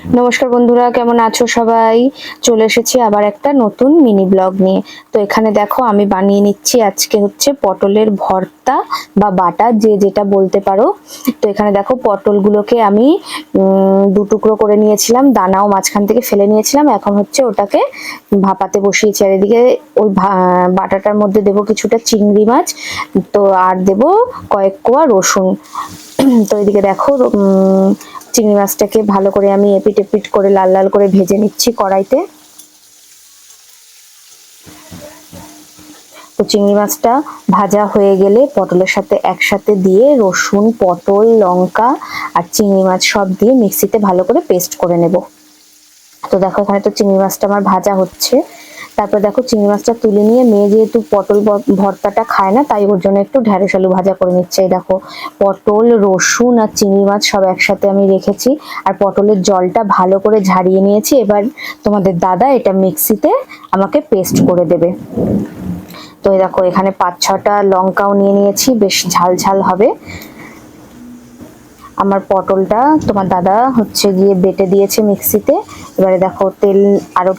নমস্কার বন্ধুরা, কেমন আছো সবাই? চলে এসেছি আবার একটা নতুন মিনি ব্লগ নিয়ে। তো এখানে দেখো আমি বানিয়ে নিচ্ছি আজকে হচ্ছে পটলের ভর্তা বা বাটা, যে যেটা বলতে পারো। তো এখানে দেখো পটলগুলোকে আমি দু টুকরো করে নিয়েছিলাম, দানাও মাঝখান থেকে ফেলে নিয়েছিলাম। এখন হচ্ছে ওটাকে ভাপাতে বসিয়েছি। আর এদিকে ওই বাটাটার মধ্যে দেবো কিছুটা চিংড়ি মাছ, তো আর দেবো কয়েক কোয়া রসুন। তো এদিকে দেখো চিংড়ি মাছটাকে ভালো করে আমি এপিট এপিট করে লাল লাল করে ভেজে নিচ্ছি কড়াইতে। তো চিংড়ি মাছটা ভাজা হয়ে গেলে পটলের সাথে একসাথে দিয়ে রসুন, পটল, লঙ্কা আর চিংড়ি মাছ সব দিয়ে মিক্সিতে ভালো করে পেস্ট করে নেব। তো দেখো এখানে তো চিংড়ি মাছটা আমার ভাজা হচ্ছে। তারপর দেখো চিংড়ি মাছটা তুলে নিয়ে, মেয়ে যেহেতু পটল ভর্তাটা খায় না, তাই ওর জন্য একটু ঢ্যাঁড়স আলু ভাজা করে নিচ্ছে। এই দেখো পটল, রসুন আর চিংড়ি মাছ সব একসাথে আমি রেখেছি, আর পটলের জলটা ভালো করে ঝারিয়ে নিয়েছি। এবার তোমাদের দাদা এটা মিক্সিতে আমাকে পেস্ট করে দেবে। তো এই দেখো এখানে 5-6টা লঙ্কাও নিয়ে নিয়েছি, বেশ ঝাল ঝাল হবে। আমার পটলটা তোমার দাদা হচ্ছে গিয়ে বেটে দিয়েছে মিক্সিতে। এবারে দেখো তেল আরো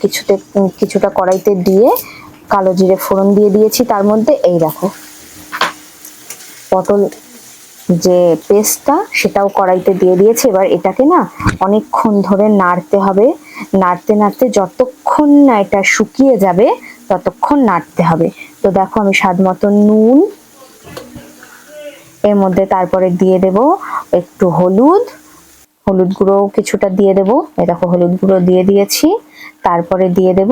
কিছুটা কড়াইতে দিয়ে কালো জিরে ফোড়ন দিয়ে দিয়েছি তার মধ্যে। এই দেখো পটল যে পেস্টটা সেটাও কড়াইতে দিয়ে দিয়েছে। এবার এটাকে না অনেকক্ষণ ধরে নাড়তে হবে, নাড়তে নাড়তে যতক্ষণ না এটা শুকিয়ে যাবে ততক্ষণ নাড়তে হবে। তো দেখো আমি স্বাদ মতো নুন, এর মধ্যে তারপরে দিয়ে দেব একটু হলুদ গুঁড়ো কিছুটা দিয়ে দেব। এই দেখো হলুদ গুঁড়ো দিয়ে দিয়েছি। তারপরে দিয়ে দেব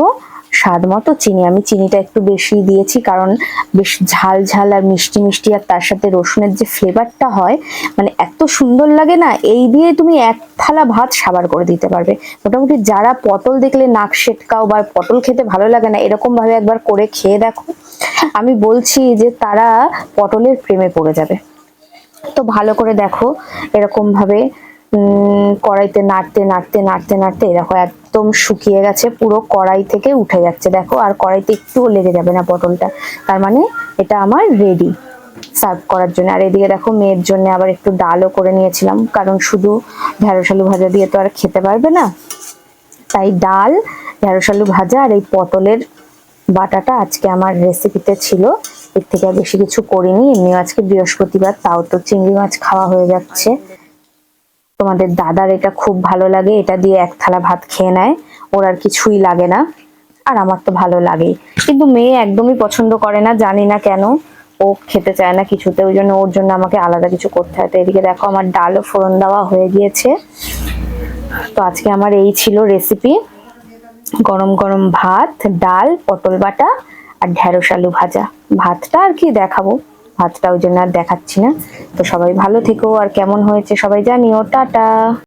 স্বাদ মতো চিনি। আমি চিনিটা একটু বেশি দিয়েছি কারণ বেশ ঝাল ঝাল আর মিষ্টি মিষ্টি, আর তার সাথে রসুনের যে ফ্লেভারটা হয় মানে এত সুন্দর লাগে না। এই দিয়ে তুমি এক থালা ভাত সাবার করে দিতে পারবে। মোটামুটি যারা পটল দেখলে নাক সেটকাও বা পটল খেতে ভালো লাগে না, এরকম ভাবে একবার করে খেয়ে দেখো, আমি বলছি যে তারা পটলের প্রেমে পড়ে যাবে। তো ভালো করে দেখো এরকম ভাবে কড়াইতে নাড়তে নাড়তে নাড়তে নাড়তে দেখো একদম শুকিয়ে গেছে, পুরো কড়াই থেকে উঠে যাচ্ছে। দেখো আর কড়াইতে একটুও লেগে যাবে না পটলটা, তার মানে এটা আমার রেডি সার্ভ করার জন্য। আর এদিকে দেখো মেয়ের জন্য আবার একটু ডালও করে নিয়েছিলাম, কারণ শুধু ঢেঁড়স আলু ভাজা দিয়ে তো আর খেতে পারবে না, তাই ডাল, ঢেঁড়স আলু ভাজা আর এই পটলের বাটাটা আজকে আমার রেসিপিতে ছিল। এর থেকে আর বেশি কিছু করিনি। এমনিও আজকে বৃহস্পতিবার, তাও তো চিংড়ি মাছ খাওয়া হয়ে যাচ্ছে। তোমাদের দাদার এটা খুব ভালো লাগে, এটা দিয়ে এক থালা ভাত খেয়ে নেয়, ওর আর কিছুই লাগে না। আর আমার তো ভালো লাগেই, কিন্তু মেয়ে একদমই পছন্দ করে না, জানি না কেন, ও খেতে চায় না কিছুতে, ওই জন্য ওর জন্য আমাকে আলাদা কিছু করতে হয়। তো এদিকে দেখো আমার ডালও ফোড়ন দেওয়া হয়ে গিয়েছে। তো আজকে আমার এই ছিল রেসিপি, গরম গরম ভাত, ডাল, পটল বাটা আর ঢেঁড়স আলু ভাজা। ভাতটা আর কি দেখাবো, ভাতটা ওই জন্য আর দেখাচ্ছি না। তো সবাই ভালো থেকো, আর কেমন হয়েছে সবাই জানিও। টাটা।